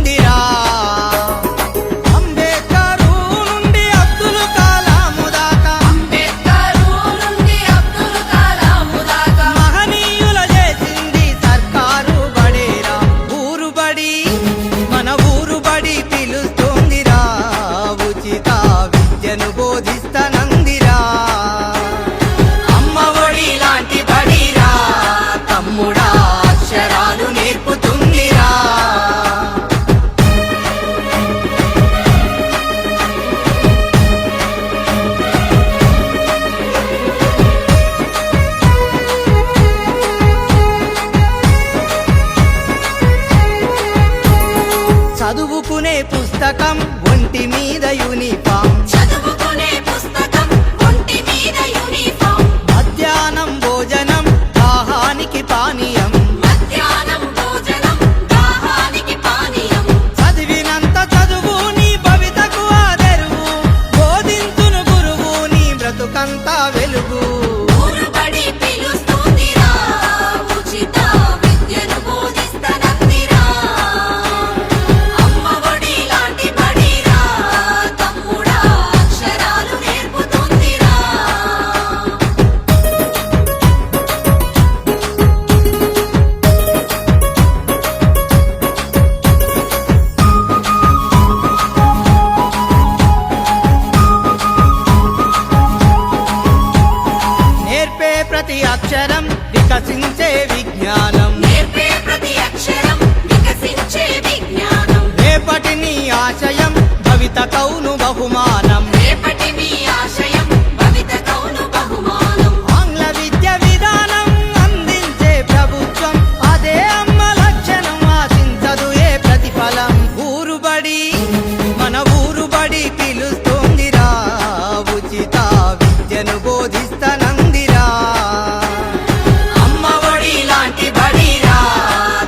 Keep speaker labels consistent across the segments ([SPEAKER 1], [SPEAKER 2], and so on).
[SPEAKER 1] పిలుస్తుందిరా అంబేద్కరు నుండి అబ్దుల్ కలాము దాకా మహనీయుల చేసింది సర్కారు బడేరా ఊరు బడి మన ఊరు బడి పిలుస్తుందిరా ఉచిత విద్యను బోధిస్తనందిరా అమ్మ ఒడి లాంటి బడిరా తమ్ముడా అక్షరాలు నేర్పుతుందిరా చదువుకునే పుస్తకం ఒంటి మీద యూనిఫామ్ మధ్యాహ్నం భోజనం దాహానికి పానీయం చదివినంత చదువు నీ భవితకు ఆదరువు బోధించును గురువు నీ బ్రతుకంతా వెలుగు నేర్పే ప్రతి అక్షరం వికసించే విజ్ఞానం రేపటి నీ ఆశయం భవిత కౌను బహుమానం ఆంగ్ల విద్య విధానం అందించే ప్రభుత్వం అదే అమ్మ లక్షణం ఆశించదు ఏ ప్రతిఫలం ఊరు బడి మన ఊరు బడి పిలుస్తుందిరా ఉచిత విద్యను బోధిస్తనందిరా అమ్మ ఒడి లాంటి బడిరా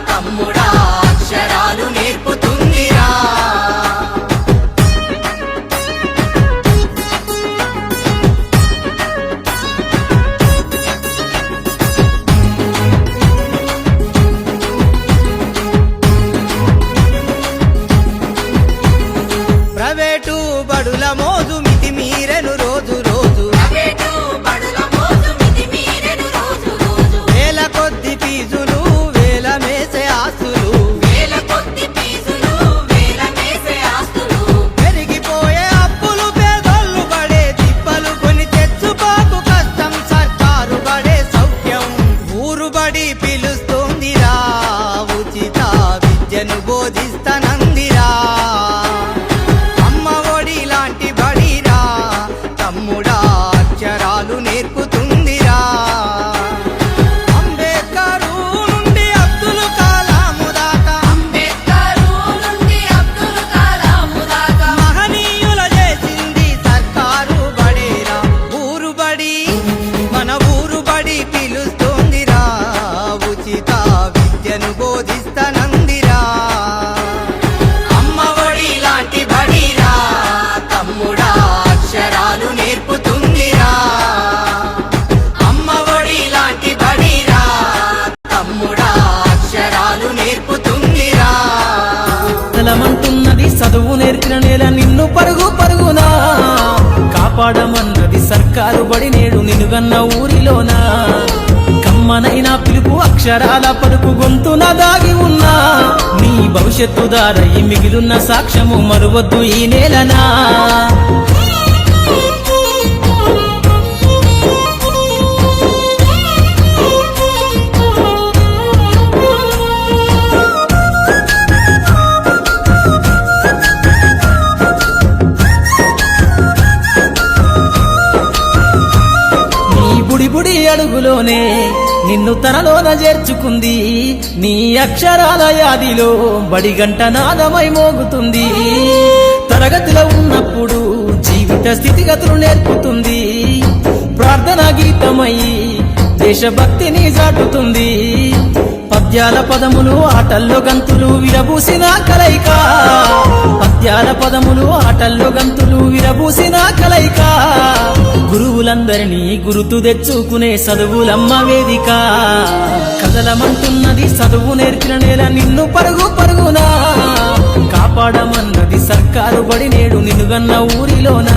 [SPEAKER 1] తమ్ముడా అక్షరాలు నేర్పుతుందిరా ప్రైవేటు బడుల మోజు మితి మీరెను రోజు రోజు వేల కొద్ది ఫీజులు వేల మేసే ఆస్తులు పెరిగిపోయే అప్పులు పేదోళ్ళు పడే తిప్పలు కొని తెచ్చుకోకు కష్టం సర్కారు పడే సౌఖ్యం ఊరు బడి పిలుస్తుందిరా ఉచిత విద్యను బోధిస్తనందిరా అమ్మ ఒడి లాంటి బడిరా తమ్ముడా అక్షరాలు నేర్పుతుందిరా అంబేద్కరు నుండి అబ్దుల్ కలాము దాకా మహనీయుల చేసింది సర్కారు బడేరా ఊరు బడి మన ఊరు బడి పిలుస్తుందిరా ఉచిత విద్యను బోధిస్తనందిరా అమ్మ ఒడి లాంటి బడిరా తమ్ముడా అక్షరాలు నేర్పుతుందిరా అమ్మ ఒడి లాంటి బడిరా తమ్ముడా అక్షరాలు నేర్పుతుందిరా
[SPEAKER 2] తలమంటున్నది చదువు నేర్చిన నేల నిన్ను పరుగు పరుగునా కాపాడమన్నది సర్కారు బడి నేడు నినుగన్న ఊరిలోనా కమ్మనైనా పిలుపు అక్షరాల పలుకు గొంతున దాగి ఉన్నా నీ భవిష్యత్తు దారై మిగిలిన సాక్ష్యము మరువద్దు ఈ నేలనా బుడి అడుగులోనే నిన్ను తనలోన చేర్చుకుంది నీ అక్షరాల యాదిలో బడిగంట నాదమై మోగుతుంది తరగతిలో ఉన్నప్పుడు జీవిత స్థితిగతులు నేర్పుతుంది ప్రార్థనా గీతమై దేశభక్తిని చాటుతుంది పద్యాల పదములు ఆటల్లో గంతులు విరబూసిన కలయిక పద్యాల పదములు ఆటల్లో గంతులు విరబూసిన కలయిక గురువులందరినీ గుర్తు తెచ్చుకునే చదువులమ్మ వేదిక కదలమంటున్నది చదువు నేర్చిన నేల నిన్ను పరుగు పరుగునా బడి నేడు నిన్నుగన్న ఊరిలోనా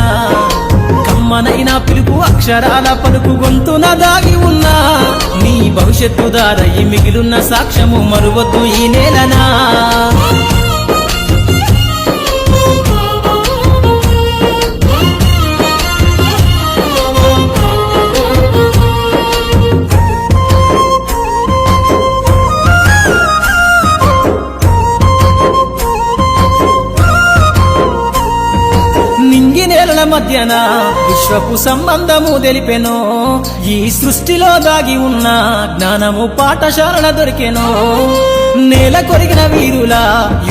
[SPEAKER 2] కమ్మనైన పిలుపు అక్షరాల పలుకు గొంతున దాగి ఉన్నా నీ భవిష్యత్తు దారయి మిగిలున్న సాక్ష్యము మరువద్దు ఈ నేలనా నింగి నేలల మధ్యన విశ్వపు సంబంధము తెలిపెనో ఈ సృష్టిలో దాగి ఉన్న జ్ఞానము పాఠశాలల దొరికెనో నేల కొరిగిన వీరుల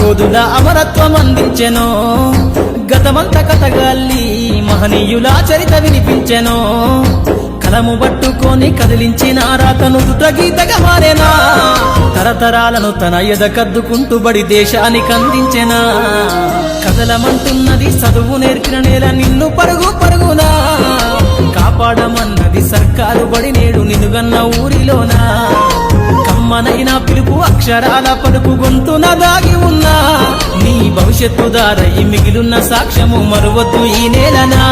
[SPEAKER 2] యోధుల అమరత్వం అందించెనో గతమంత కథగాల్లి మహనీయుల చరిత వినిపించెనో కలము పట్టుకొని కదిలించిన రాతను గీతగా మారేనా తరతరాలను తన ఎద కద్దుకుంటూ బడి దేశానికి అందించెనా కదలమంటున్నది చదువు నేర్పిన నేల నిన్ను పరుగు పరుగునా కాపాడమన్నది సర్కారు బడి నేడు నిన్నుగన్న ఊరిలోనా కమ్మనైన పిలుపు అక్షరాల పలుకు గొంతున దాగి ఉన్నా నీ భవిష్యత్తు దారయి మిగిలున్న సాక్ష్యము మరువద్దు ఈ నేలనా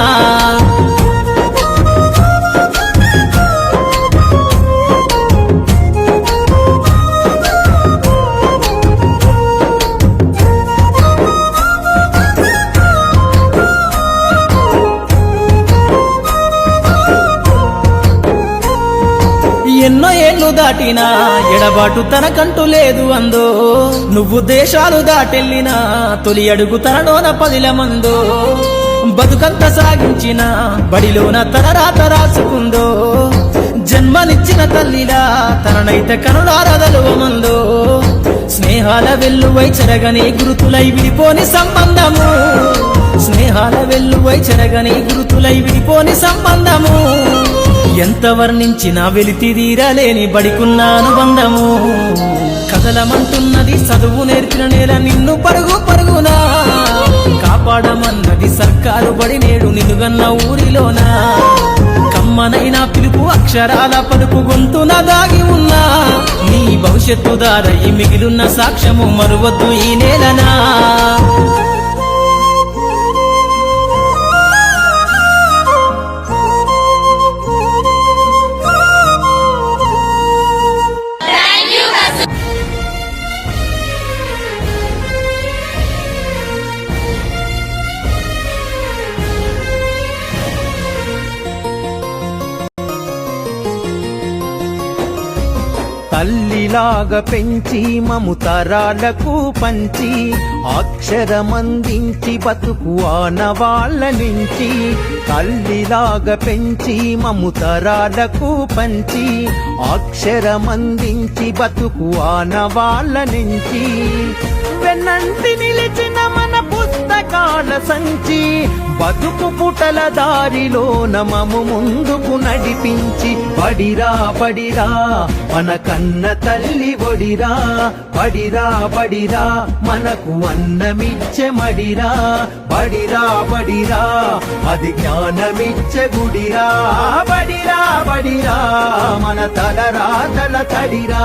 [SPEAKER 2] ఎన్నో ఏళ్ళు దాటినా ఎడబాటు తనకంటూ లేదు అందో నువ్వు దేశాలు దాటెళ్ళినా తొలి అడుగు తనలోన పదిల మందో బతుకంత సాగించిన బడిలోన తన రాత రాసుకుందో జన్మనిచ్చిన తల్లిలా తననైతే కనులారదలువమందో స్నేహాల వెల్లువై చెరగని గురుతులై విడిపోని సంబంధము స్నేహాల వెల్లువై చెరగని గురుతులై విడిపోని సంబంధము ఎంత వర్ణించినా వెలితిదీరలేని బడికున్న అనుబంధము కదలమంటున్నది చదువు నేర్పిన నేల నిన్ను పరుగు పరుగునా కాపాడమన్నది సర్కారు బడి నేడు నిన్నుగన్న ఊరిలోనా కమ్మనైన పిలుపు అక్షరాల పలుకు గొంతున దాగి ఉన్నా నీ భవిష్యత్తు దారయి మిగిలున్న సాక్ష్యము మరువద్దు ఈ నేలనా
[SPEAKER 3] తల్లిలాగా పెంచి మము తరాలకు పంచి అక్షరమందించి బతుకు ఆనవాళ్ళ నుంచి తల్లిలాగా పెంచి మము తరాలకు పంచి అక్షరమందించి బతుకు ఆనవాళ్ళ నుంచి వెన్నంటి నిలిచిన మన పుస్తకాల సంచి బతుకు పుటల దారిలో నమము ముందుకు నడిపించి బడిరా బడిరా మన కన్న తల్లి ఒడిరా బడిరా బడిరా మనకు అన్నమిచ్చే మడిరా బడిరా బడిరా అది జ్ఞానమిచ్చే గుడిరా బడిరా బడిరా మన తలరాతల తడిరా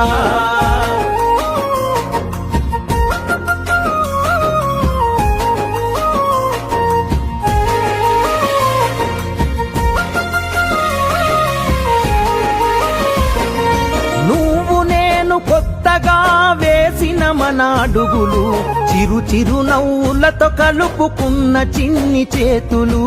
[SPEAKER 3] కొత్తగా వేసిన మన అడుగులు చిరు చిరు నవ్వులతో కలుపుకున్న చిన్ని చేతులు